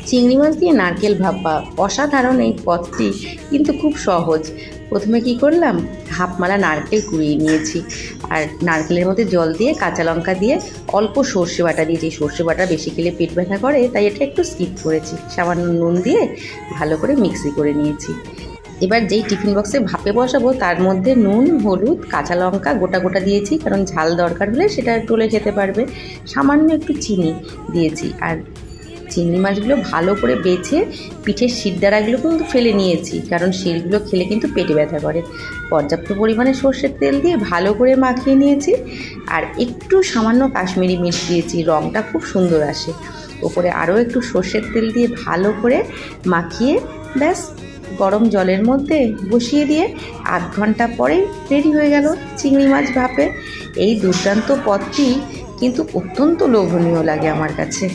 চিংড়ি মাছ দিয়ে নারকেল ভাপা অসাধারণ এই পদটি, কিন্তু খুব সহজ। প্রথমে কি করলাম, হাফ মালা নারকেল কুড়িয়ে নিয়েছি, আর নারকেলের মধ্যে জল দিয়ে কাঁচা লঙ্কা দিয়ে অল্প সর্ষে বাটা দিয়েছি। সর্ষে বাটা বেশি খেলে পেট ব্যথা করে, তাই এটা একটু স্কিপ করেছি। সামান্য নুন দিয়ে ভালো করে মিক্সি করে নিয়েছি। এবার যেই টিফিন বক্সে ভাপে বসাবো তার মধ্যে নুন, হলুদ, কাঁচা লঙ্কা গোটা গোটা দিয়েছি, কারণ ঝাল দরকার হলে সেটা টলে খেতে পারবে। সামান্য একটু চিনি দিয়েছি, আর চিংড়ি মাছগুলো ভালো করে বেছে পিঠের শিরদাঁড়াগুলো কিন্তু ফেলে নিয়েছি, কারণ শিরগুলো খেলে কিন্তু পেটে ব্যথা করে। পর্যাপ্ত পরিমাণে সর্ষের তেল দিয়ে ভালো করে মাখিয়ে নিয়েছি, আর একটু সামান্য কাশ্মীরি মির্চ দিয়েছি, রঙটা খুব সুন্দর আসে। ওপরে আরও একটু সর্ষের তেল দিয়ে ভালো করে মাখিয়ে ব্যাস গরম জলের মধ্যে বসিয়ে দিয়ে আধ ঘন্টা পরেই রেডি হয়ে গেল চিংড়ি মাছ ভাপে। এই দুর্দান্ত পদটি কিন্তু অত্যন্ত লোভনীয় লাগে আমার কাছে।